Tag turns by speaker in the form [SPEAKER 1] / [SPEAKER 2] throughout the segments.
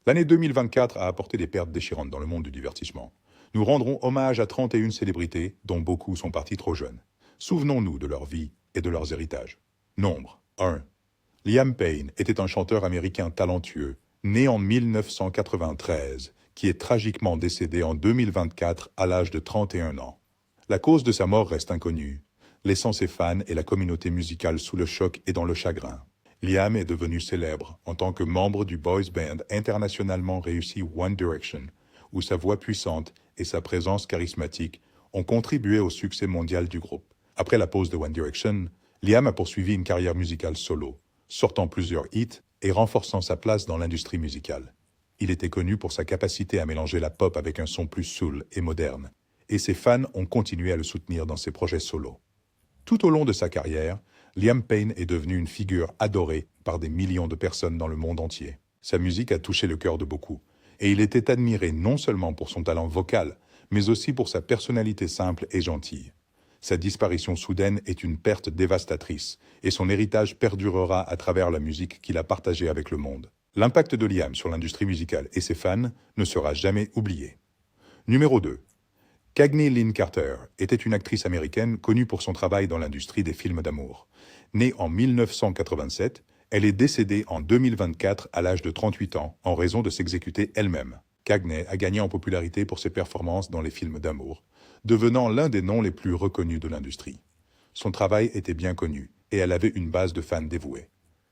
[SPEAKER 1] L'année 2024 a apporté des pertes déchirantes dans le monde du divertissement. Nous rendrons hommage à 31 célébrités, dont beaucoup sont partis trop jeunes. Souvenons-nous de leur vie et de leurs héritages. Nombre 1. Liam Payne était un chanteur américain talentueux, né en 1993, qui est tragiquement décédé en 2024 à l'âge de 31 ans. La cause de sa mort reste inconnue, laissant ses fans et la communauté musicale sous le choc et dans le chagrin. Liam est devenu célèbre en tant que membre du boys band internationalement réussi One Direction, où sa voix puissante et sa présence charismatique ont contribué au succès mondial du groupe. Après la pause de One Direction, Liam a poursuivi une carrière musicale solo, sortant plusieurs hits et renforçant sa place dans l'industrie musicale. Il était connu pour sa capacité à mélanger la pop avec un son plus soul et moderne, et ses fans ont continué à le soutenir dans ses projets solo. Tout au long de sa carrière, Liam Payne est devenu une figure adorée par des millions de personnes dans le monde entier. Sa musique a touché le cœur de beaucoup, et il était admiré non seulement pour son talent vocal, mais aussi pour sa personnalité simple et gentille. Sa disparition soudaine est une perte dévastatrice, et son héritage perdurera à travers la musique qu'il a partagée avec le monde. L'impact de Liam sur l'industrie musicale et ses fans ne sera jamais oublié. Numéro 2. Cagney Lynn Carter était une actrice américaine connue pour son travail dans l'industrie des films d'amour. Née en 1987, elle est décédée en 2024 à l'âge de 38 ans en raison de s'exécuter elle-même. Cagney a gagné en popularité pour ses performances dans les films d'amour, devenant l'un des noms les plus reconnus de l'industrie. Son travail était bien connu et elle avait une base de fans dévoués.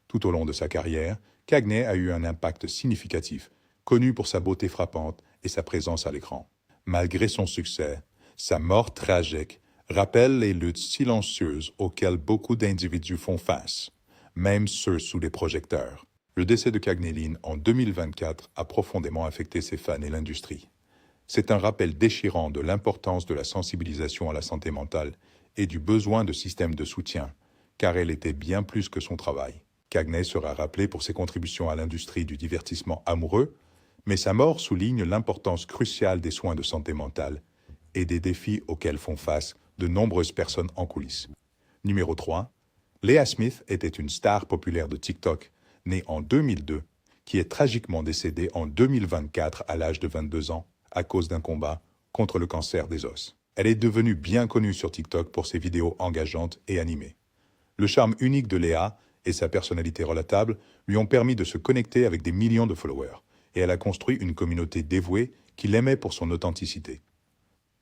[SPEAKER 1] Tout au long de sa carrière, Cagney a eu un impact significatif, connu pour sa beauté frappante et sa présence à l'écran. Malgré son succès, sa mort tragique rappelle les luttes silencieuses auxquelles beaucoup d'individus font face, même ceux sous les projecteurs. Le décès de Cagney Lynn en 2024 a profondément affecté ses fans et l'industrie. C'est un rappel déchirant de l'importance de la sensibilisation à la santé mentale et du besoin de systèmes de soutien, car elle était bien plus que son travail. Cagney sera rappelé pour ses contributions à l'industrie du divertissement amoureux, mais sa mort souligne l'importance cruciale des soins de santé mentale et des défis auxquels font face de nombreuses personnes en coulisses. Numéro 3. Leah Smith était une star populaire de TikTok, née en 2002, qui est tragiquement décédée en 2024 à l'âge de 22 ans à cause d'un combat contre le cancer des os. Elle est devenue bien connue sur TikTok pour ses vidéos engageantes et animées. Le charme unique de Leah et sa personnalité relatable lui ont permis de se connecter avec des millions de followers, et elle a construit une communauté dévouée qui l'aimait pour son authenticité.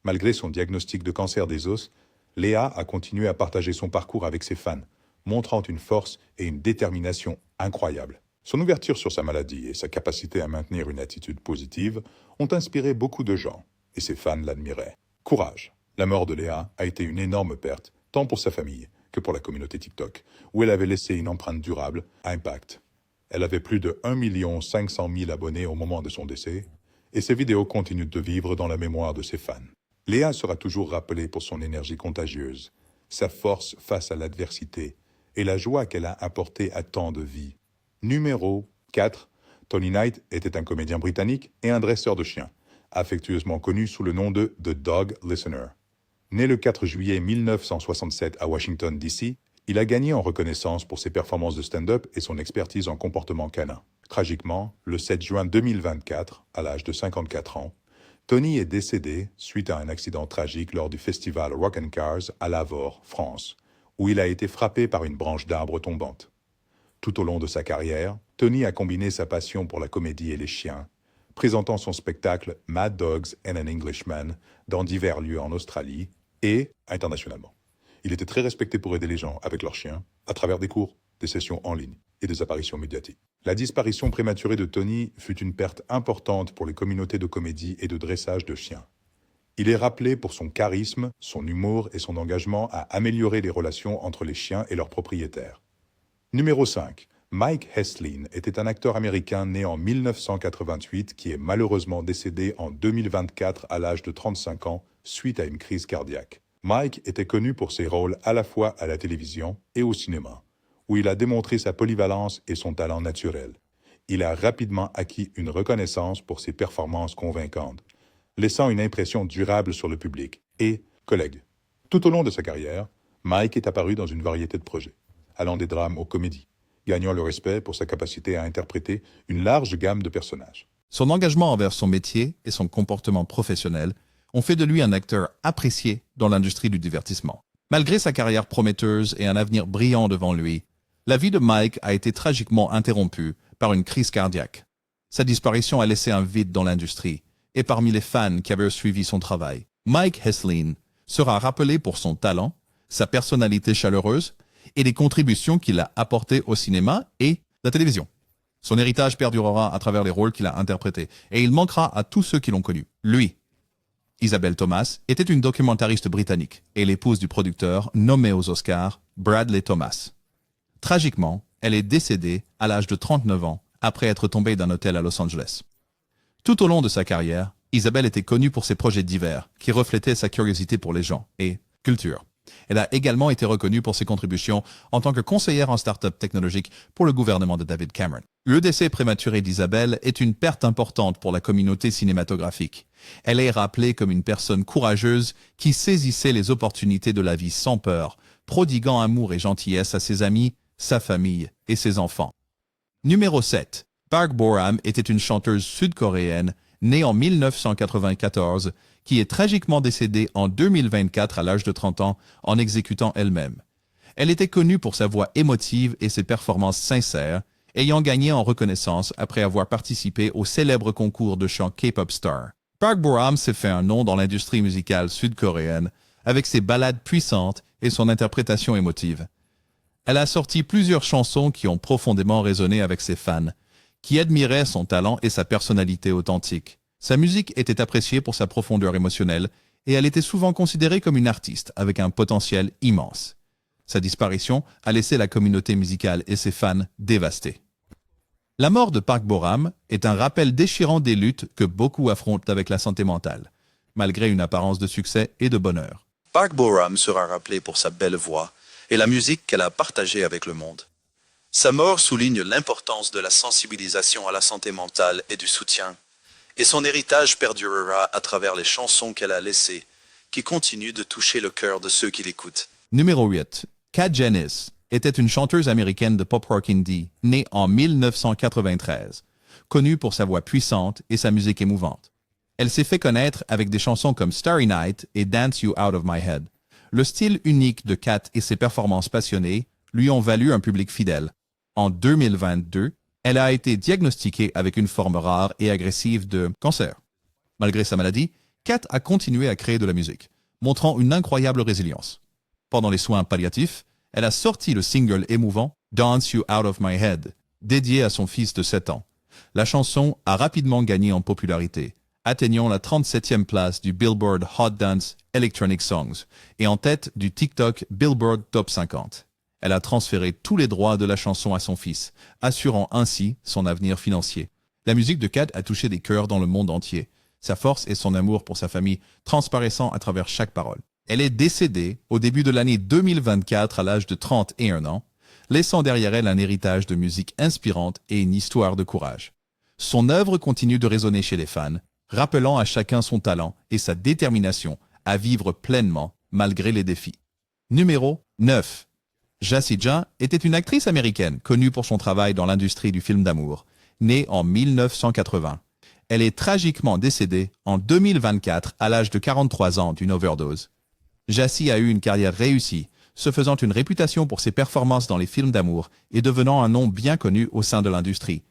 [SPEAKER 1] Malgré son diagnostic de cancer des os, Leah a continué à partager son parcours avec ses fans, montrant une force et une détermination incroyables. Son ouverture sur sa maladie et sa capacité à maintenir une attitude positive ont inspiré beaucoup de gens, et ses fans l'admiraient. Courage! La mort de Leah a été une énorme perte, tant pour sa famille que pour la communauté TikTok, où elle avait laissé une empreinte durable à impact. Elle avait plus de 1 500 000 abonnés au moment de son décès, et ses vidéos continuent de vivre dans la mémoire de ses fans. Leah sera toujours rappelée pour son énergie contagieuse, sa force face à l'adversité et la joie qu'elle a apportée à tant de vies. Numéro 4. Tony Knight était un comédien britannique et un dresseur de chiens, affectueusement connu sous le nom de The Dog Listener. Né le 4 juillet 1967 à Washington, D.C., il a gagné en reconnaissance pour ses performances de stand-up et son expertise en comportement canin. Tragiquement, le 7 juin 2024, à l'âge de 54 ans, Tony est décédé suite à un accident tragique lors du festival Rock and Cars à Lavore, France, où il a été frappé par une branche d'arbre tombante. Tout au long de sa carrière, Tony a combiné sa passion pour la comédie et les chiens, présentant son spectacle Mad Dogs and an Englishman dans divers lieux en Australie et internationalement. Il était très respecté pour aider les gens avec leurs chiens à travers des cours, des sessions en ligne et des apparitions médiatiques. La disparition prématurée de Tony fut une perte importante pour les communautés de comédie et de dressage de chiens. Il est rappelé pour son charisme, son humour et son engagement à améliorer les relations entre les chiens et leurs propriétaires. Numéro 5. Mike Heslin était un acteur américain né en 1988 qui est malheureusement décédé en 2024 à l'âge de 35 ans suite à une crise cardiaque. Mike était connu pour ses rôles à la fois à la télévision et au cinéma, où il a démontré sa polyvalence et son talent naturel. Il a rapidement acquis une reconnaissance pour ses performances convaincantes, laissant une impression durable sur le public et collègues. Tout au long de sa carrière, Mike est apparu dans une variété de projets, allant des drames aux comédies, gagnant le respect pour sa capacité à interpréter une large gamme de personnages.
[SPEAKER 2] Son engagement envers son métier et son comportement professionnel ont fait de lui un acteur apprécié dans l'industrie du divertissement. Malgré sa carrière prometteuse et un avenir brillant devant lui, la vie de Mike a été tragiquement interrompue par une crise cardiaque. Sa disparition a laissé un vide dans l'industrie et parmi les fans qui avaient suivi son travail. Mike Heslin sera rappelé pour son talent, sa personnalité chaleureuse et les contributions qu'il a apportées au cinéma et la télévision. Son héritage perdurera à travers les rôles qu'il a interprétés et il manquera à tous ceux qui l'ont connu. Lui, Isabelle Thomas, était une documentariste britannique et l'épouse du producteur nommé aux Oscars, Bradley Thomas. Tragiquement, elle est décédée à l'âge de 39 ans après être tombée d'un hôtel à Los Angeles. Tout au long de sa carrière, Isabelle était connue pour ses projets divers qui reflétaient sa curiosité pour les gens et culture. Elle a également été reconnue pour ses contributions en tant que conseillère en start-up technologique pour le gouvernement de David Cameron. Le décès prématuré d'Isabelle est une perte importante pour la communauté cinématographique. Elle est rappelée comme une personne courageuse qui saisissait les opportunités de la vie sans peur, prodiguant amour et gentillesse à ses amis, sa famille et ses enfants. Numéro 7. Park Bo-ram était une chanteuse sud-coréenne née en 1994 qui est tragiquement décédée en 2024 à l'âge de 30 ans en exécutant elle-même. Elle était connue pour sa voix émotive et ses performances sincères, ayant gagné en reconnaissance après avoir participé au célèbre concours de chant K-pop Star. Park Bo-ram s'est fait un nom dans l'industrie musicale sud-coréenne avec ses ballades puissantes et son interprétation émotive. Elle a sorti plusieurs chansons qui ont profondément résonné avec ses fans, qui admiraient son talent et sa personnalité authentique. Sa musique était appréciée pour sa profondeur émotionnelle et elle était souvent considérée comme une artiste avec un potentiel immense. Sa disparition a laissé la communauté musicale et ses fans dévastés. La mort de Park Bo-ram est un rappel déchirant des luttes que beaucoup affrontent avec la santé mentale, malgré une apparence de succès et de bonheur.
[SPEAKER 3] Park Bo-ram sera rappelée pour sa belle voix et la musique qu'elle a partagée avec le monde. Sa mort souligne l'importance de la sensibilisation à la santé mentale et du soutien, et son héritage perdurera à travers les chansons qu'elle a laissées, qui continuent de toucher le cœur de ceux qui l'écoutent.
[SPEAKER 2] Numéro 8. Kat Janice était une chanteuse américaine de pop rock indie, née en 1993, connue pour sa voix puissante et sa musique émouvante. Elle s'est fait connaître avec des chansons comme Starry Night et Dance You Out of My Head. Le style unique de Kat et ses performances passionnées lui ont valu un public fidèle. En 2022, elle a été diagnostiquée avec une forme rare et agressive de cancer. Malgré sa maladie, Kat a continué à créer de la musique, montrant une incroyable résilience. Pendant les soins palliatifs, elle a sorti le single émouvant Dance You Out of My Head, dédié à son fils de 7 ans. La chanson a rapidement gagné en popularité, atteignant la 37e place du Billboard Hot Dance Electronic Songs et en tête du TikTok Billboard Top 50. Elle a transféré tous les droits de la chanson à son fils, assurant ainsi son avenir financier. La musique de Kat a touché des cœurs dans le monde entier, sa force et son amour pour sa famille transparaissant à travers chaque parole. Elle est décédée au début de l'année 2024 à l'âge de 31 ans, laissant derrière elle un héritage de musique inspirante et une histoire de courage. Son œuvre continue de résonner chez les fans, rappelant à chacun son talent et sa détermination à vivre pleinement malgré les défis. Numéro 9. Jassy Jung était une actrice américaine connue pour son travail dans l'industrie du film d'amour, née en 1980. Elle est tragiquement décédée en 2024 à l'âge de 43 ans d'une overdose. Jassy a eu une carrière réussie, se faisant une réputation pour ses performances dans les films d'amour et devenant un nom bien connu au sein de l'industrie.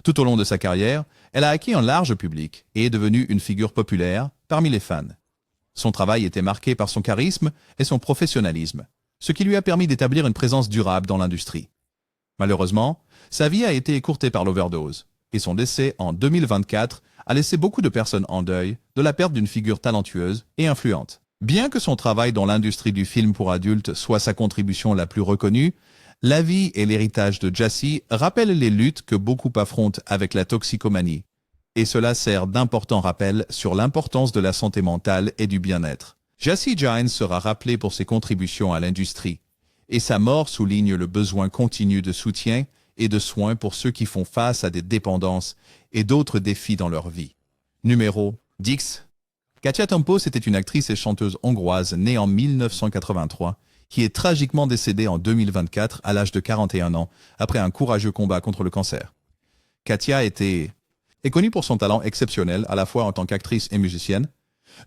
[SPEAKER 2] Tout au long de sa carrière, elle a acquis un large public et est devenue une figure populaire parmi les fans. Son travail était marqué par son charisme et son professionnalisme, ce qui lui a permis d'établir une présence durable dans l'industrie. Malheureusement, sa vie a été écourtée par l'overdose, et son décès en 2024 a laissé beaucoup de personnes en deuil de la perte d'une figure talentueuse et influente. Bien que son travail dans l'industrie du film pour adultes soit sa contribution la plus reconnue, la vie et l'héritage de Jassy rappellent les luttes que beaucoup affrontent avec la toxicomanie, et cela sert d'important rappel sur l'importance de la santé mentale et du bien-être. Jassy Jung sera rappelé pour ses contributions à l'industrie, et sa mort souligne le besoin continu de soutien et de soins pour ceux qui font face à des dépendances et d'autres défis dans leur vie. Numéro 10. Katia Tompos était une actrice et chanteuse hongroise née en 1983 qui est tragiquement décédée en 2024 à l'âge de 41 ans après un courageux combat contre le cancer. Katia était est connue pour son talent exceptionnel à la fois en tant qu'actrice et musicienne,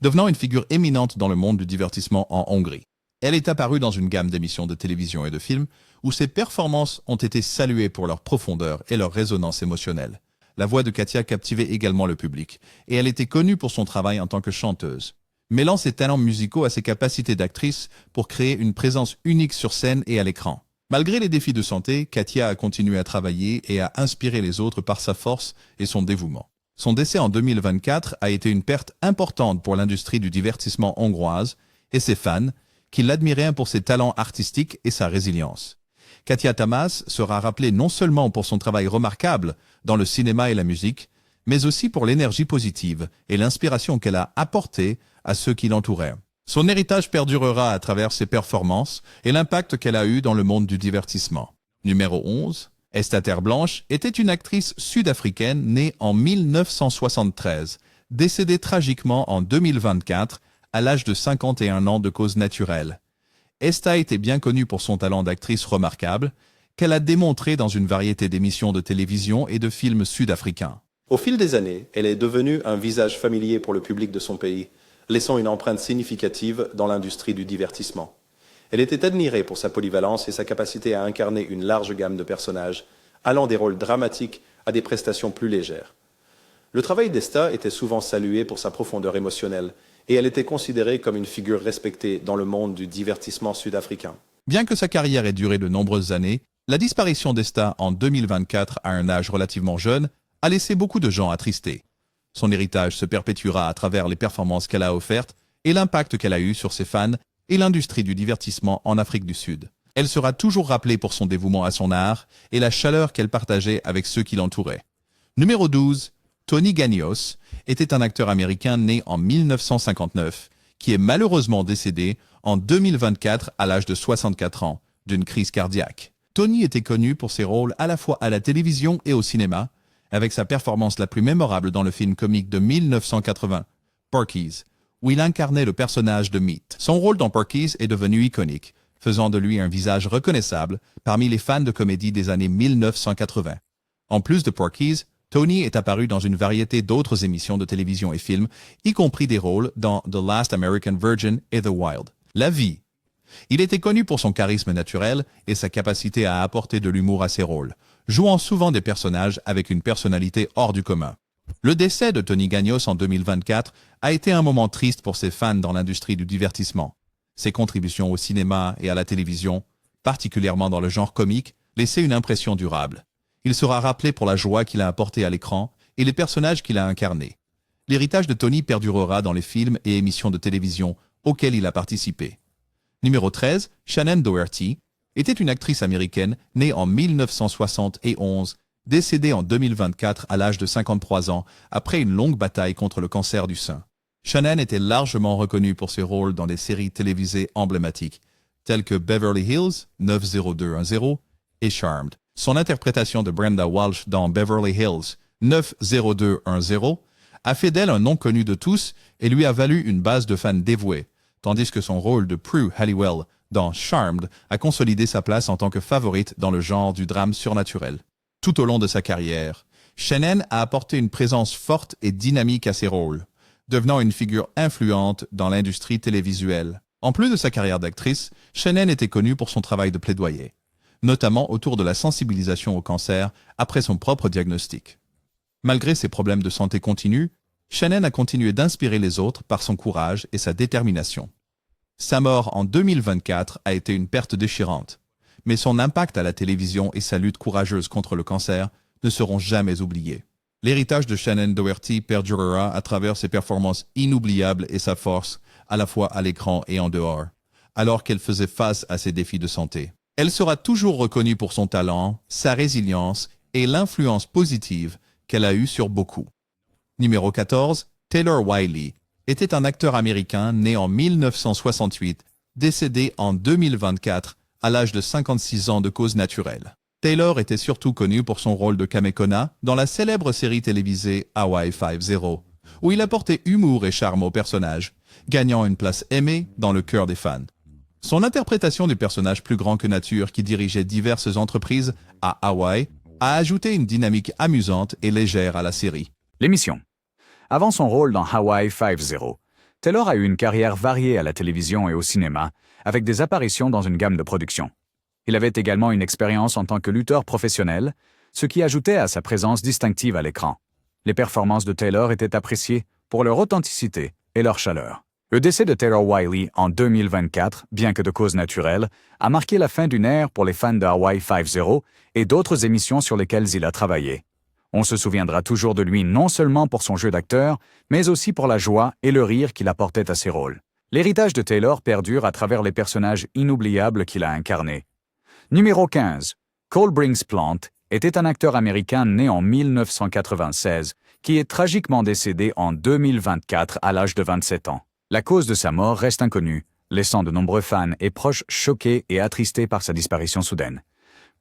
[SPEAKER 2] devenant une figure éminente dans le monde du divertissement en Hongrie. Elle est apparue dans une gamme d'émissions de télévision et de films où ses performances ont été saluées pour leur profondeur et leur résonance émotionnelle. La voix de Katia captivait également le public, et elle était connue pour son travail en tant que chanteuse, mêlant ses talents musicaux à ses capacités d'actrice pour créer une présence unique sur scène et à l'écran. Malgré les défis de santé, Katia a continué à travailler et à inspirer les autres par sa force et son dévouement. Son décès en 2024 a été une perte importante pour l'industrie du divertissement hongroise et ses fans, qui l'admiraient pour ses talents artistiques et sa résilience. Katia Tamas sera rappelée non seulement pour son travail remarquable dans le cinéma et la musique, mais aussi pour l'énergie positive et l'inspiration qu'elle a apportée à ceux qui l'entouraient. Son héritage perdurera à travers ses performances et l'impact qu'elle a eu dans le monde du divertissement. Numéro 11. Esther Blanche était une actrice sud-africaine née en 1973, décédée tragiquement en 2024 à l'âge de 51 ans de cause naturelle. Esta était bien connue pour son talent d'actrice remarquable, qu'elle a démontré dans une variété d'émissions de télévision et de films sud-africains.
[SPEAKER 4] Au fil des années, elle est devenue un visage familier pour le public de son pays, laissant une empreinte significative dans l'industrie du divertissement. Elle était admirée pour sa polyvalence et sa capacité à incarner une large gamme de personnages, allant des rôles dramatiques à des prestations plus légères. Le travail d'Esta était souvent salué pour sa profondeur émotionnelle, et elle était considérée comme une figure respectée dans le monde du divertissement sud-africain.
[SPEAKER 2] Bien que sa carrière ait duré de nombreuses années, la disparition d'Esta en 2024 à un âge relativement jeune a laissé beaucoup de gens attristés. Son héritage se perpétuera à travers les performances qu'elle a offertes et l'impact qu'elle a eu sur ses fans et l'industrie du divertissement en Afrique du Sud. Elle sera toujours rappelée pour son dévouement à son art et la chaleur qu'elle partageait avec ceux qui l'entouraient. Numéro 12. Tony Gagnos était un acteur américain né en 1959, qui est malheureusement décédé en 2024 à l'âge de 64 ans, d'une crise cardiaque. Tony était connu pour ses rôles à la fois à la télévision et au cinéma, avec sa performance la plus mémorable dans le film comique de 1980, Porky's, où il incarnait le personnage de Meat. Son rôle dans Porky's est devenu iconique, faisant de lui un visage reconnaissable parmi les fans de comédie des années 1980. En plus de Porky's, Tony est apparu dans une variété d'autres émissions de télévision et films, y compris des rôles dans The Last American Virgin et The Wild. La vie. Il était connu pour son charisme naturel et sa capacité à apporter de l'humour à ses rôles, jouant souvent des personnages avec une personnalité hors du commun. Le décès de Tony Gagnos en 2024 a été un moment triste pour ses fans dans l'industrie du divertissement. Ses contributions au cinéma et à la télévision, particulièrement dans le genre comique, laissaient une impression durable. Il sera rappelé pour la joie qu'il a apportée à l'écran et les personnages qu'il a incarnés. L'héritage de Tony perdurera dans les films et émissions de télévision auxquels il a participé. Numéro 13, Shannon Doherty, était une actrice américaine née en 1971, décédée en 2024 à l'âge de 53 ans après une longue bataille contre le cancer du sein. Shannon était largement reconnue pour ses rôles dans des séries télévisées emblématiques, telles que Beverly Hills 90210 et Charmed. Son interprétation de Brenda Walsh dans Beverly Hills 90210 a fait d'elle un nom connu de tous et lui a valu une base de fans dévoués, tandis que son rôle de Prue Halliwell dans Charmed a consolidé sa place en tant que favorite dans le genre du drame surnaturel. Tout au long de sa carrière, Shannon a apporté une présence forte et dynamique à ses rôles, devenant une figure influente dans l'industrie télévisuelle. En plus de sa carrière d'actrice, Shannon était connue pour son travail de plaidoyer, notamment autour de la sensibilisation au cancer après son propre diagnostic. Malgré ses problèmes de santé continus, Shannon a continué d'inspirer les autres par son courage et sa détermination. Sa mort en 2024 a été une perte déchirante, mais son impact à la télévision et sa lutte courageuse contre le cancer ne seront jamais oubliés. L'héritage de Shannon Doherty perdurera à travers ses performances inoubliables et sa force, à la fois à l'écran et en dehors, alors qu'elle faisait face à ses défis de santé. Elle sera toujours reconnue pour son talent, sa résilience et l'influence positive qu'elle a eue sur beaucoup. Numéro 14, Taylor Wiley, était un acteur américain né en 1968, décédé en 2024 à l'âge de 56 ans de cause naturelle. Taylor était surtout connu pour son rôle de Kamekona dans la célèbre série télévisée Hawaii 5-0, où il apportait humour et charme au personnage, gagnant une place aimée dans le cœur des fans. Son interprétation du personnage plus grand que nature qui dirigeait diverses entreprises à Hawaï a ajouté une dynamique amusante et légère à la série.
[SPEAKER 5] L'émission. Avant son rôle dans Hawaii Five-0, Taylor a eu une carrière variée à la télévision et au cinéma, avec des apparitions dans une gamme de productions. Il avait également une expérience en tant que lutteur professionnel, ce qui ajoutait à sa présence distinctive à l'écran. Les performances de Taylor étaient appréciées pour leur authenticité et leur chaleur. Le décès de Taylor Wiley en 2024, bien que de cause naturelle, a marqué la fin d'une ère pour les fans de Hawaii Five-0 et d'autres émissions sur lesquelles il a travaillé. On se souviendra toujours de lui non seulement pour son jeu d'acteur, mais aussi pour la joie et le rire qu'il apportait à ses rôles. L'héritage de Taylor perdure à travers les personnages inoubliables qu'il a incarnés. Numéro 15. Cole Brinks Plant était un acteur américain né en 1996 qui est tragiquement décédé en 2024 à l'âge de 27 ans. La cause de sa mort reste inconnue, laissant de nombreux fans et proches choqués et attristés par sa disparition soudaine.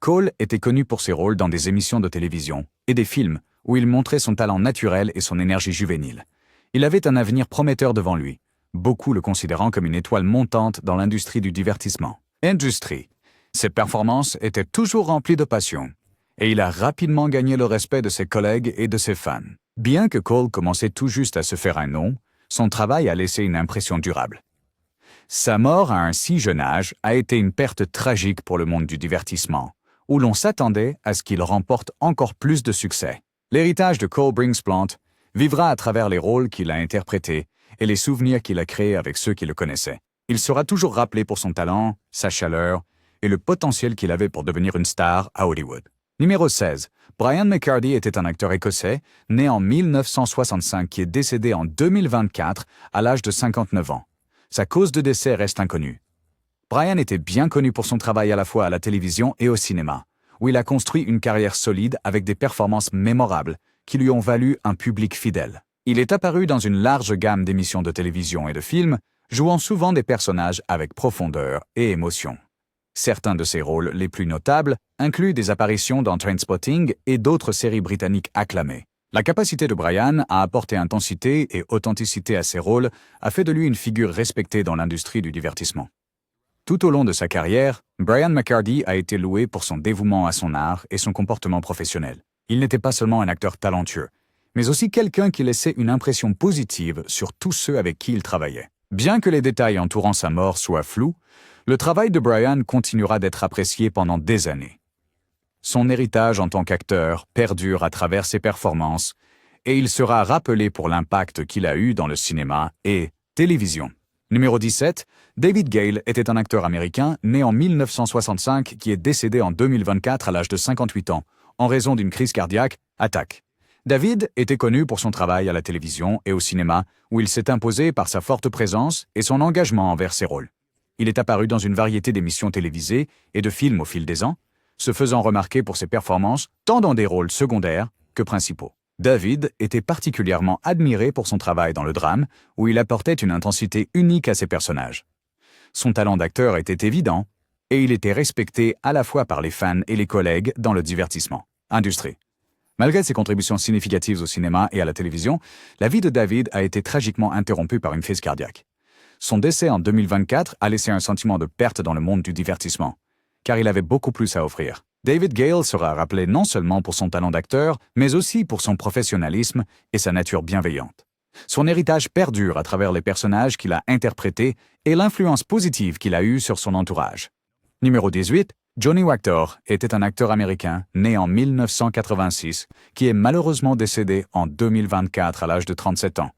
[SPEAKER 5] Cole était connu pour ses rôles dans des émissions de télévision et des films où il montrait son talent naturel et son énergie juvénile. Il avait un avenir prometteur devant lui, beaucoup le considérant comme une étoile montante dans l'industrie du divertissement. Industrie. Ses performances étaient toujours remplies de passion, et il a rapidement gagné le respect de ses collègues et de ses fans. Bien que Cole commençait tout juste à se faire un nom, son travail a laissé une impression durable. Sa mort à un si jeune âge a été une perte tragique pour le monde du divertissement, où l'on s'attendait à ce qu'il remporte encore plus de succès. L'héritage de Cole Brinks Plant vivra à travers les rôles qu'il a interprétés et les souvenirs qu'il a créés avec ceux qui le connaissaient. Il sera toujours rappelé pour son talent, sa chaleur et le potentiel qu'il avait pour devenir une star à Hollywood. Numéro 16. Brian McCarthy était un acteur écossais, né en 1965 qui est décédé en 2024 à l'âge de 59 ans. Sa cause de décès reste inconnue. Brian était bien connu pour son travail à la fois à la télévision et au cinéma, où il a construit une carrière solide avec des performances mémorables qui lui ont valu un public fidèle. Il est apparu dans une large gamme d'émissions de télévision et de films, jouant souvent des personnages avec profondeur et émotion. Certains de ses rôles les plus notables incluent des apparitions dans Trainspotting et d'autres séries britanniques acclamées. La capacité de Brian à apporter intensité et authenticité à ses rôles a fait de lui une figure respectée dans l'industrie du divertissement. Tout au long de sa carrière, Brian McCarthy a été loué pour son dévouement à son art et son comportement professionnel. Il n'était pas seulement un acteur talentueux, mais aussi quelqu'un qui laissait une impression positive sur tous ceux avec qui il travaillait. Bien que les détails entourant sa mort soient flous, le travail de Brian continuera d'être apprécié pendant des années. Son héritage en tant qu'acteur perdure à travers ses performances et il sera rappelé pour l'impact qu'il a eu dans le cinéma et télévision. Numéro 17, David Gale était un acteur américain né en 1965 qui est décédé en 2024 à l'âge de 58 ans en raison d'une crise cardiaque attaque. David était connu pour son travail à la télévision et au cinéma où il s'est imposé par sa forte présence et son engagement envers ses rôles. Il est apparu dans une variété d'émissions télévisées et de films au fil des ans, se faisant remarquer pour ses performances tant dans des rôles secondaires que principaux. David était particulièrement admiré pour son travail dans le drame, où il apportait une intensité unique à ses personnages. Son talent d'acteur était évident, et il était respecté à la fois par les fans et les collègues dans le divertissement. Industrie. Malgré ses contributions significatives au cinéma et à la télévision, la vie de David a été tragiquement interrompue par une crise cardiaque. Son décès en 2024 a laissé un sentiment de perte dans le monde du divertissement, car il avait beaucoup plus à offrir. David Gale sera rappelé non seulement pour son talent d'acteur, mais aussi pour son professionnalisme et sa nature bienveillante. Son héritage perdure à travers les personnages qu'il a interprétés et l'influence positive qu'il a eue sur son entourage. Numéro 18, Johnny Wachter était un acteur américain né en 1986 qui est malheureusement décédé en 2024 à l'âge de 37 ans.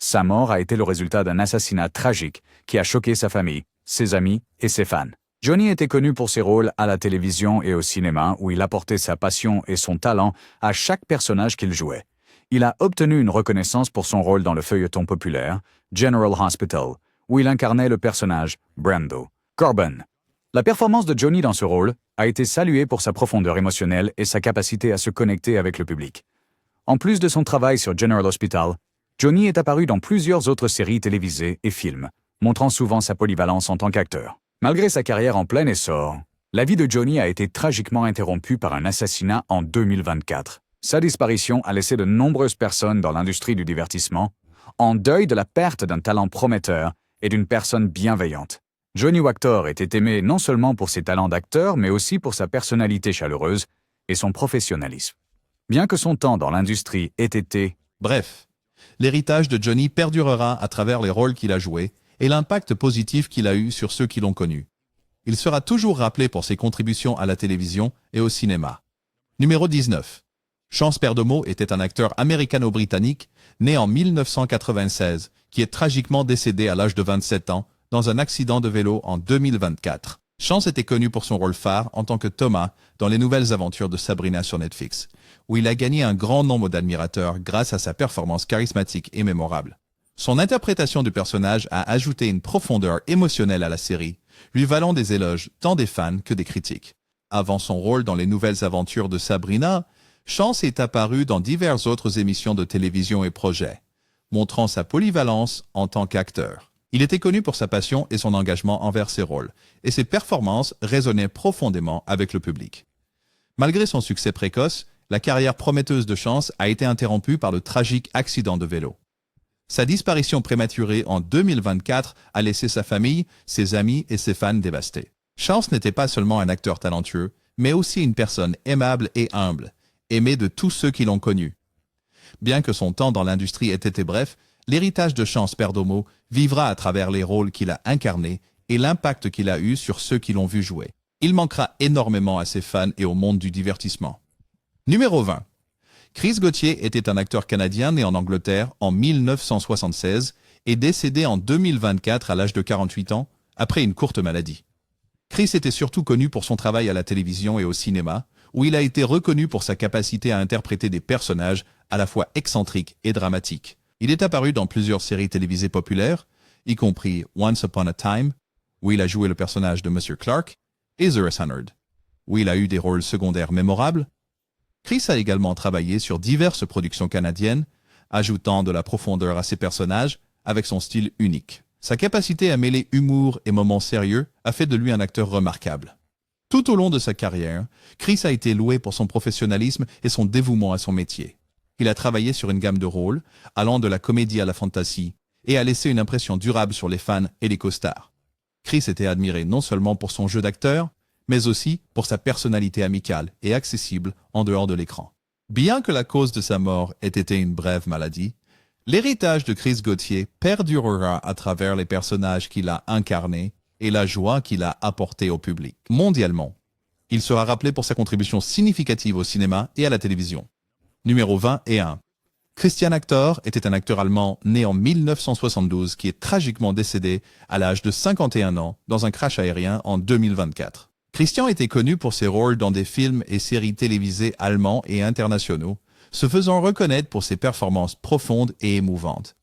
[SPEAKER 5] Sa mort a été le résultat d'un assassinat tragique qui a choqué sa famille, ses amis et ses fans. Johnny était connu pour ses rôles à la télévision et au cinéma où il apportait sa passion et son talent à chaque personnage qu'il jouait. Il a obtenu une reconnaissance pour son rôle dans le feuilleton populaire General Hospital, où il incarnait le personnage Brando Corbin. La performance de Johnny dans ce rôle a été saluée pour sa profondeur émotionnelle et sa capacité à se connecter avec le public. En plus de son travail sur General Hospital, Johnny est apparu dans plusieurs autres séries télévisées et films, montrant souvent sa polyvalence en tant qu'acteur. Malgré sa carrière en plein essor, la vie de Johnny a été tragiquement interrompue par un assassinat en 2024. Sa disparition a laissé de nombreuses personnes dans l'industrie du divertissement en deuil de la perte d'un talent prometteur et d'une personne bienveillante. Johnny Wachter était aimé non seulement pour ses talents d'acteur, mais aussi pour sa personnalité chaleureuse et son professionnalisme. Bien que son temps dans l'industrie ait été
[SPEAKER 2] Bref, l'héritage de Johnny perdurera à travers les rôles qu'il a joués et l'impact positif qu'il a eu sur ceux qui l'ont connu. Il sera toujours rappelé pour ses contributions à la télévision et au cinéma. Numéro 19. Chance Perdomo était un acteur américano-britannique né en 1996 qui est tragiquement décédé à l'âge de 27 ans dans un accident de vélo en 2024. Chance était connu pour son rôle phare en tant que Thomas dans les nouvelles aventures de Sabrina sur Netflix, où il a gagné un grand nombre d'admirateurs grâce à sa performance charismatique et mémorable. Son interprétation du personnage a ajouté une profondeur émotionnelle à la série, lui valant des éloges tant des fans que des critiques. Avant son rôle dans les nouvelles aventures de Sabrina, Chance est apparu dans diverses autres émissions de télévision et projets, montrant sa polyvalence en tant qu'acteur. Il était connu pour sa passion et son engagement envers ses rôles, et ses performances résonnaient profondément avec le public. Malgré son succès précoce, la carrière prometteuse de Chance a été interrompue par le tragique accident de vélo. Sa disparition prématurée en 2024 a laissé sa famille, ses amis et ses fans dévastés. Chance n'était pas seulement un acteur talentueux, mais aussi une personne aimable et humble, aimée de tous ceux qui l'ont connu. Bien que son temps dans l'industrie ait été bref, l'héritage de Chance Perdomo vivra à travers les rôles qu'il a incarnés et l'impact qu'il a eu sur ceux qui l'ont vu jouer. Il manquera énormément à ses fans et au monde du divertissement. Numéro 20. Chris Gauthier était un acteur canadien né en Angleterre en 1976 et décédé en 2024 à l'âge de 48 ans après une courte maladie. Chris était surtout connu pour son travail à la télévision et au cinéma, où il a été reconnu pour sa capacité à interpréter des personnages à la fois excentriques et dramatiques. Il est apparu dans plusieurs séries télévisées populaires, y compris Once Upon a Time, où il a joué le personnage de Monsieur Clark, et The 100, où il a eu des rôles secondaires mémorables. Chris a également travaillé sur diverses productions canadiennes, ajoutant de la profondeur à ses personnages avec son style unique. Sa capacité à mêler humour et moments sérieux a fait de lui un acteur remarquable. Tout au long de sa carrière, Chris a été loué pour son professionnalisme et son dévouement à son métier. Il a travaillé sur une gamme de rôles, allant de la comédie à la fantasy, et a laissé une impression durable sur les fans et les co-stars. Chris était admiré non seulement pour son jeu d'acteur, mais aussi pour sa personnalité amicale et accessible en dehors de l'écran. Bien que la cause de sa mort ait été une brève maladie, l'héritage de Chris Gauthier perdurera à travers les personnages qu'il a incarnés et la joie qu'il a apportée au public. Mondialement, il sera rappelé pour sa contribution significative au cinéma et à la télévision. Numéro 21. Christian Actor était un acteur allemand né en 1972 qui est tragiquement décédé à l'âge de 51 ans dans un crash aérien en 2024. Christian était connu pour ses rôles dans des films et séries télévisées allemands et internationaux, se faisant reconnaître pour ses performances profondes et émouvantes.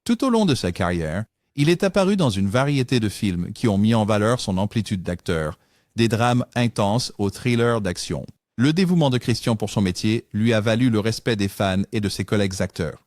[SPEAKER 2] Tout au long de sa carrière, il est apparu dans une variété de films qui ont mis en valeur son amplitude d'acteur, des drames intenses aux thrillers d'action. Le dévouement de Christian pour son métier lui a valu le respect des fans et de ses collègues acteurs.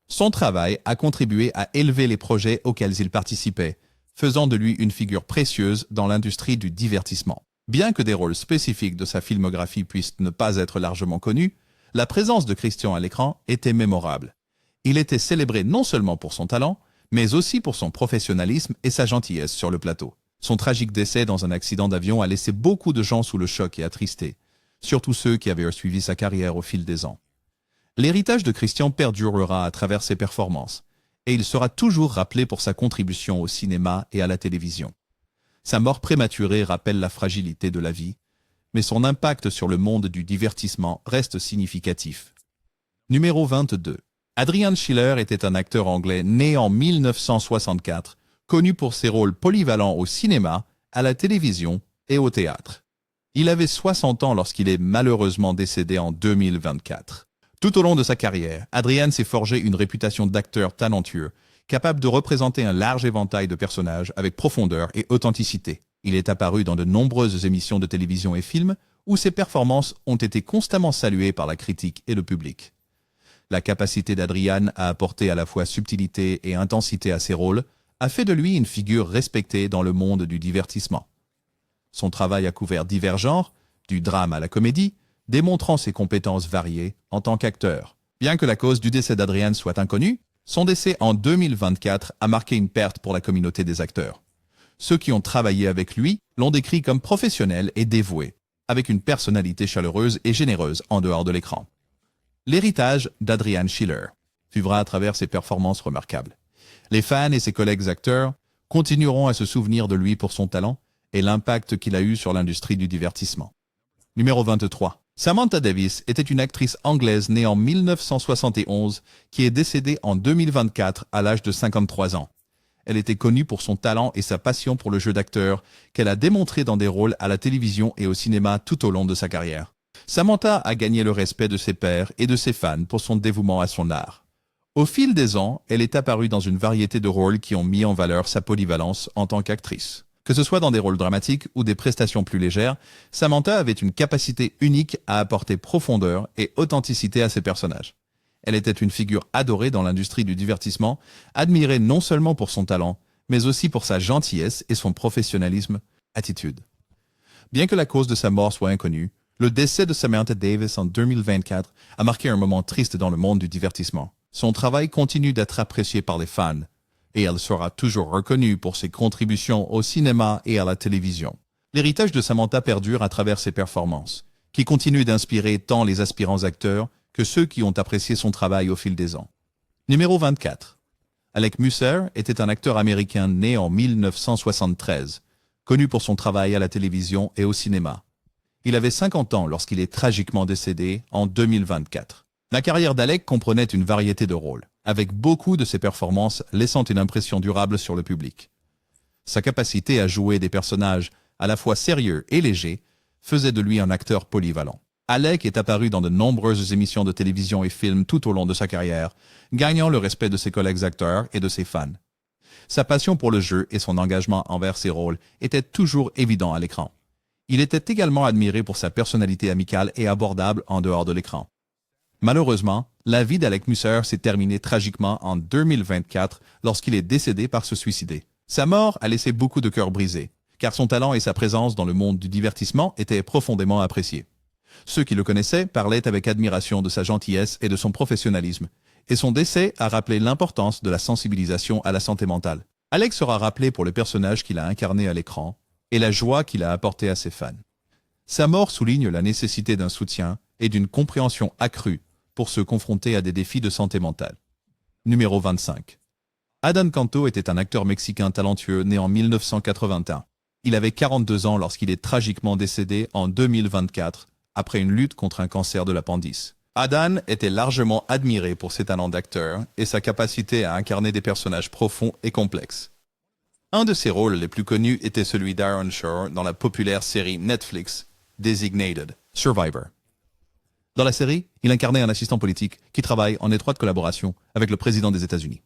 [SPEAKER 2] Son travail a contribué à élever les projets auxquels il participait, faisant de lui une figure précieuse dans l'industrie du divertissement. Bien que des rôles spécifiques de sa filmographie puissent ne pas être largement connus, la présence de Christian à l'écran était mémorable. Il était célébré non seulement pour son talent, mais aussi pour son professionnalisme et sa gentillesse sur le plateau. Son tragique décès dans un accident d'avion a laissé beaucoup de gens sous le choc et attristés, surtout ceux qui avaient suivi sa carrière au fil des ans. L'héritage de Christian perdurera à travers ses performances, et il sera toujours rappelé pour sa contribution au cinéma et à la télévision. Sa mort prématurée rappelle la fragilité de la vie, mais son impact sur le monde du divertissement reste significatif. Numéro 22. Adrian Schiller était un acteur anglais né en 1964, connu pour ses rôles polyvalents au cinéma, à la télévision et au théâtre. Il avait 60 ans lorsqu'il est malheureusement décédé en 2024. Tout au long de sa carrière, Adrian s'est forgé une réputation d'acteur talentueux, capable de représenter un large éventail de personnages avec profondeur et authenticité. Il est apparu dans de nombreuses émissions de télévision et films où ses performances ont été constamment saluées par la critique et le public. La capacité d'Adrian à apporter à la fois subtilité et intensité à ses rôles a fait de lui une figure respectée dans le monde du divertissement. Son travail a couvert divers genres, du drame à la comédie, démontrant ses compétences variées en tant qu'acteur. Bien que la cause du décès d'Adrian soit inconnue, son décès en 2024 a marqué une perte pour la communauté des acteurs. Ceux qui ont travaillé avec lui l'ont décrit comme professionnel et dévoué, avec une personnalité chaleureuse et généreuse en dehors de l'écran. L'héritage d'Adrian Schiller. vivra à travers ses performances remarquables. Les fans et ses collègues acteurs continueront à se souvenir de lui pour son talent et l'impact qu'il a eu sur l'industrie du divertissement. Numéro 23. Samantha Davis était une actrice anglaise née en 1971 qui est décédée en 2024 à l'âge de 53 ans. Elle était connue pour son talent et sa passion pour le jeu d'acteur qu'elle a démontré dans des rôles à la télévision et au cinéma tout au long de sa carrière. Samantha a gagné le respect de ses pairs et de ses fans pour son dévouement à son art. Au fil des ans, elle est apparue dans une variété de rôles qui ont mis en valeur sa polyvalence en tant qu'actrice. Que ce soit dans des rôles dramatiques ou des prestations plus légères, Samantha avait une capacité unique à apporter profondeur et authenticité à ses personnages. Elle était une figure adorée dans l'industrie du divertissement, admirée non seulement pour son talent, mais aussi pour sa gentillesse et son professionnalisme, attitude. Bien que la cause de sa mort soit inconnue, le décès de Samantha Davis en 2024 a marqué un moment triste dans le monde du divertissement. Son travail continue d'être apprécié par les fans, et elle sera toujours reconnue pour ses contributions au cinéma et à la télévision. L'héritage de Samantha perdure à travers ses performances, qui continuent d'inspirer tant les aspirants acteurs que ceux qui ont apprécié son travail au fil des ans. Numéro 24. Alec Musser était un acteur américain né en 1973, connu pour son travail à la télévision et au cinéma. Il avait 50 ans lorsqu'il est tragiquement décédé en 2024. La carrière d'Alec comprenait une variété de rôles, avec beaucoup de ses performances laissant une impression durable sur le public. Sa capacité à jouer des personnages à la fois sérieux et légers faisait de lui un acteur polyvalent. Alec est apparu dans de nombreuses émissions de télévision et films tout au long de sa carrière, gagnant le respect de ses collègues acteurs et de ses fans. Sa passion pour le jeu et son engagement envers ses rôles étaient toujours évidents à l'écran. Il était également admiré pour sa personnalité amicale et abordable en dehors de l'écran. Malheureusement, la vie d'Alec Musser s'est terminée tragiquement en 2024 lorsqu'il est décédé par se suicider. Sa mort a laissé beaucoup de cœurs brisés, car son talent et sa présence dans le monde du divertissement étaient profondément appréciés. Ceux qui le connaissaient parlaient avec admiration de sa gentillesse et de son professionnalisme, et son décès a rappelé l'importance de la sensibilisation à la santé mentale. Alec sera rappelé pour le personnage qu'il a incarné à l'écran et la joie qu'il a apportée à ses fans. Sa mort souligne la nécessité d'un soutien et d'une compréhension accrue pour se confronter à des défis de santé mentale. Numéro 25. Adán Canto était un acteur mexicain talentueux né en 1981. Il avait 42 ans lorsqu'il est tragiquement décédé en 2024 après une lutte contre un cancer de l'appendice. Adán était largement admiré pour ses talents d'acteur et sa capacité à incarner des personnages profonds et complexes. Un de ses rôles les plus connus était celui d'Aaron Shore dans la populaire série Netflix Designated Survivor. Dans la série, il incarnait un assistant politique qui travaille en étroite collaboration avec le président des États-Unis.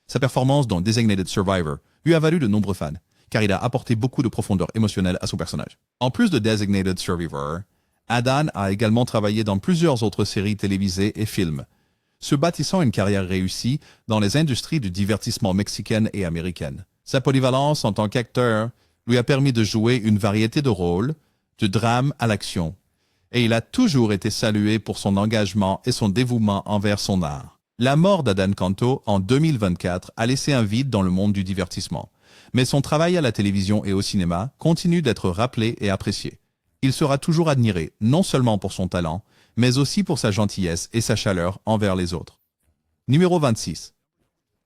[SPEAKER 2] Sa performance dans Designated Survivor lui a valu de nombreux fans, car il a apporté beaucoup de profondeur émotionnelle à son personnage. En plus de Designated Survivor, Adán a également travaillé dans plusieurs autres séries télévisées et films, se bâtissant une carrière réussie dans les industries du divertissement mexicaine et américaine. Sa polyvalence en tant qu'acteur lui a permis de jouer une variété de rôles, de drame à l'action, et il a toujours été salué pour son engagement et son dévouement envers son art. La mort d'Adán Canto en 2024 a laissé un vide dans le monde du divertissement, mais son travail à la télévision et au cinéma continue d'être rappelé et apprécié. Il sera toujours admiré, non seulement pour son talent, mais aussi pour sa gentillesse et sa chaleur envers les autres. Numéro 26.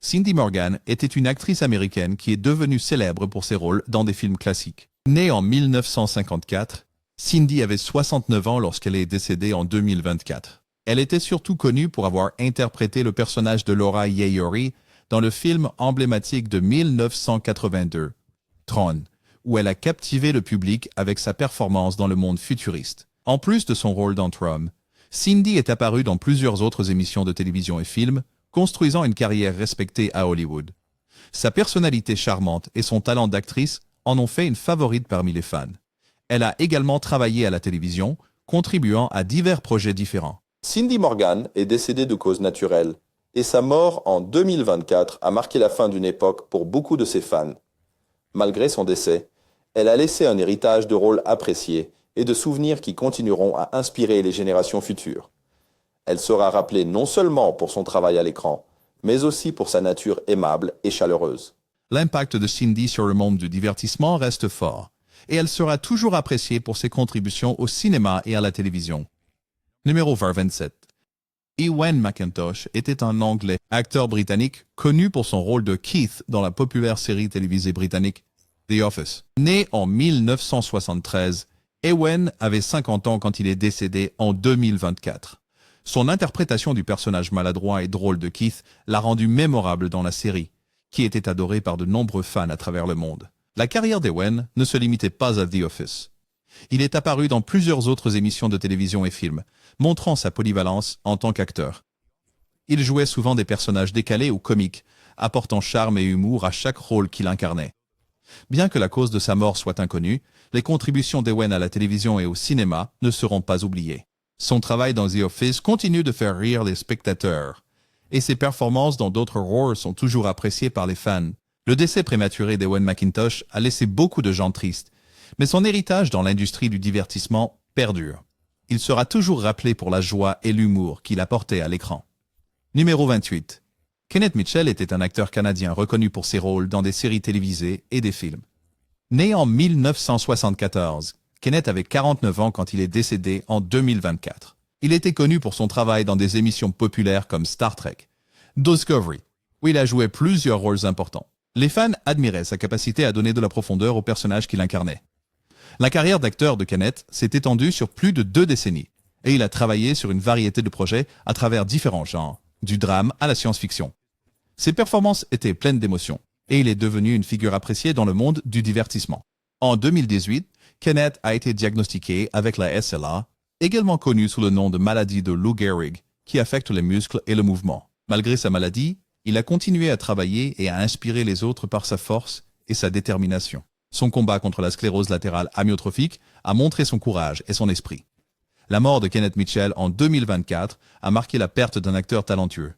[SPEAKER 2] Cindy Morgan était une actrice américaine qui est devenue célèbre pour ses rôles dans des films classiques. Née en 1954, Cindy avait 69 ans lorsqu'elle est décédée en 2024. Elle était surtout connue pour avoir interprété le personnage de Laura Yayori dans le film emblématique de 1982, Tron, où elle a captivé le public avec sa performance dans le monde futuriste. En plus de son rôle dans Tron, Cindy est apparue dans plusieurs autres émissions de télévision et films, construisant une carrière respectée à Hollywood. Sa personnalité charmante et son talent d'actrice en ont fait une favorite parmi les fans. Elle a également travaillé à la télévision, contribuant à divers projets différents.
[SPEAKER 4] Cindy Morgan est décédée de cause naturelle, et sa mort en 2024 a marqué la fin d'une époque pour beaucoup de ses fans. Malgré son décès, elle a laissé un héritage de rôles appréciés et de souvenirs qui continueront à inspirer les générations futures. Elle sera rappelée non seulement pour son travail à l'écran, mais aussi pour sa nature aimable et chaleureuse.
[SPEAKER 2] L'impact de Cindy sur le monde du divertissement reste fort, et elle sera toujours appréciée pour ses contributions au cinéma et à la télévision. Numéro 27. Ewen McIntosh était un Anglais, acteur britannique, connu pour son rôle de Keith dans la populaire série télévisée britannique The Office. Né en 1973, Ewen avait 50 ans quand il est décédé en 2024. Son interprétation du personnage maladroit et drôle de Keith l'a rendu mémorable dans la série, qui était adorée par de nombreux fans à travers le monde. La carrière d'Ewen ne se limitait pas à The Office. Il est apparu dans plusieurs autres émissions de télévision et films, montrant sa polyvalence en tant qu'acteur. Il jouait souvent des personnages décalés ou comiques, apportant charme et humour à chaque rôle qu'il incarnait. Bien que la cause de sa mort soit inconnue, les contributions d'Ewen à la télévision et au cinéma ne seront pas oubliées. Son travail dans The Office continue de faire rire les spectateurs, et ses performances dans d'autres rôles sont toujours appréciées par les fans. Le décès prématuré d'Ewen McIntosh a laissé beaucoup de gens tristes, mais son héritage dans l'industrie du divertissement perdure. Il sera toujours rappelé pour la joie et l'humour qu'il apportait à l'écran. Numéro 28. Kenneth Mitchell était un acteur canadien reconnu pour ses rôles dans des séries télévisées et des films. Né en 1974, Kenneth avait 49 ans quand il est décédé en 2024. Il était connu pour son travail dans des émissions populaires comme Star Trek, Discovery, où il a joué plusieurs rôles importants. Les fans admiraient sa capacité à donner de la profondeur au personnage qu'il incarnait. La carrière d'acteur de Kenneth s'est étendue sur plus de 2 décennies, et il a travaillé sur une variété de projets à travers différents genres, du drame à la science-fiction. Ses performances étaient pleines d'émotions, et il est devenu une figure appréciée dans le monde du divertissement. En 2018, Kenneth a été diagnostiqué avec la SLA, également connue sous le nom de maladie de Lou Gehrig, qui affecte les muscles et le mouvement. Malgré sa maladie, il a continué à travailler et à inspirer les autres par sa force et sa détermination. Son combat contre la sclérose latérale amyotrophique a montré son courage et son esprit. La mort de Kenneth Mitchell en 2024 a marqué la perte d'un acteur talentueux.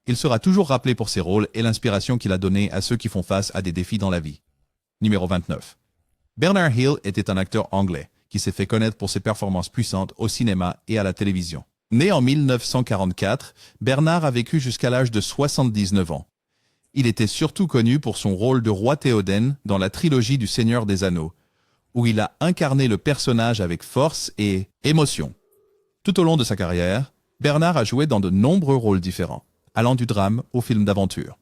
[SPEAKER 2] Il sera toujours rappelé pour ses rôles et l'inspiration qu'il a donnée à ceux qui font face à des défis dans la vie. Numéro 29. Bernard Hill était un acteur anglais qui s'est fait connaître pour ses performances puissantes au cinéma et à la télévision. Né en 1944, Bernard a vécu jusqu'à l'âge de 79 ans. Il était surtout connu pour son rôle de roi Théoden dans la trilogie du Seigneur des Anneaux, où il a incarné le personnage avec force et émotion. Tout au long de sa carrière, Bernard a joué dans de nombreux rôles différents, allant du drame au film d'aventure.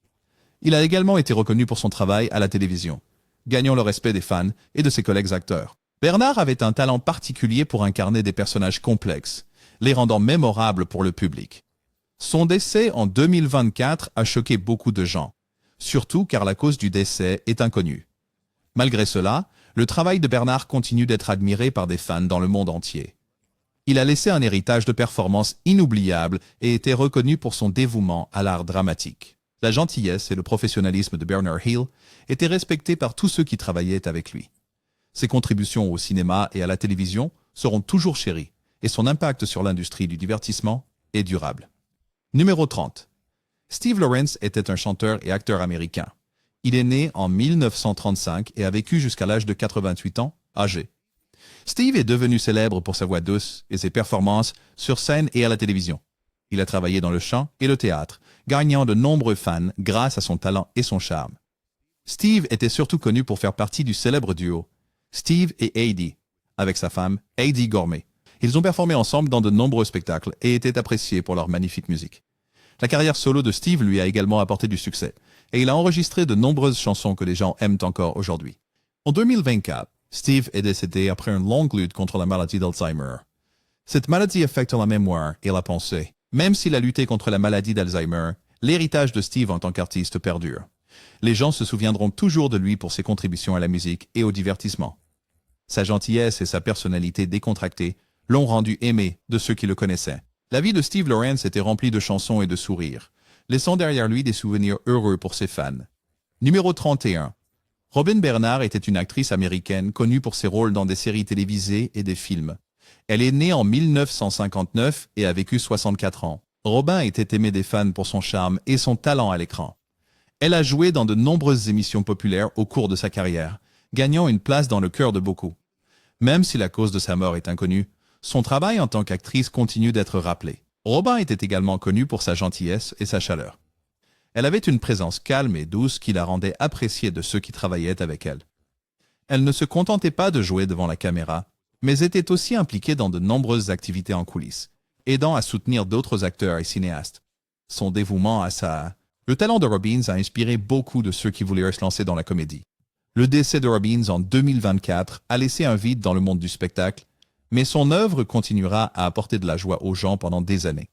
[SPEAKER 2] Il a également été reconnu pour son travail à la télévision, gagnant le respect des fans et de ses collègues acteurs. Bernard avait un talent particulier pour incarner des personnages complexes, les rendant mémorables pour le public. Son décès en 2024 a choqué beaucoup de gens, surtout car la cause du décès est inconnue. Malgré cela, le travail de Bernard continue d'être admiré par des fans dans le monde entier. Il a laissé un héritage de performances inoubliables et était reconnu pour son dévouement à l'art dramatique. La gentillesse et le professionnalisme de Bernard Hill étaient respectés par tous ceux qui travaillaient avec lui. Ses contributions au cinéma et à la télévision seront toujours chéries, et son impact sur l'industrie du divertissement est durable. Numéro 30. Steve Lawrence était un chanteur et acteur américain. Il est né en 1935 et a vécu jusqu'à l'âge de 88 ans, âgé. Steve est devenu célèbre pour sa voix douce et ses performances sur scène et à la télévision. Il a travaillé dans le chant et le théâtre, gagnant de nombreux fans grâce à son talent et son charme. Steve était surtout connu pour faire partie du célèbre duo Steve et Eddie, avec sa femme Eddie Gourmet. Ils ont performé ensemble dans de nombreux spectacles et étaient appréciés pour leur magnifique musique. La carrière solo de Steve lui a également apporté du succès, et il a enregistré de nombreuses chansons que les gens aiment encore aujourd'hui. En 2024, Steve est décédé après une longue lutte contre la maladie d'Alzheimer. Cette maladie affecte la mémoire et la pensée. Même s'il a lutté contre la maladie d'Alzheimer, l'héritage de Steve en tant qu'artiste perdure. Les gens se souviendront toujours de lui pour ses contributions à la musique et au divertissement. Sa gentillesse et sa personnalité décontractée l'ont rendu aimé de ceux qui le connaissaient. La vie de Steve Lawrence était remplie de chansons et de sourires, laissant derrière lui des souvenirs heureux pour ses fans. Numéro 31. Robin Bernard était une actrice américaine connue pour ses rôles dans des séries télévisées et des films. Elle est née en 1959 et a vécu 64 ans. Robin était aimée des fans pour son charme et son talent à l'écran. Elle a joué dans de nombreuses émissions populaires au cours de sa carrière, gagnant une place dans le cœur de beaucoup. Même si la cause de sa mort est inconnue, son travail en tant qu'actrice continue d'être rappelé. Robin était également connue pour sa gentillesse et sa chaleur. Elle avait une présence calme et douce qui la rendait appréciée de ceux qui travaillaient avec elle. Elle ne se contentait pas de jouer devant la caméra, mais était aussi impliquée dans de nombreuses activités en coulisses, aidant à soutenir d'autres acteurs et cinéastes. Son dévouement à sa... Le talent de Robbins a inspiré beaucoup de ceux qui voulaient se lancer dans la comédie. Le décès de Robbins en 2024 a laissé un vide dans le monde du spectacle, mais son œuvre continuera à apporter de la joie aux gens pendant des années.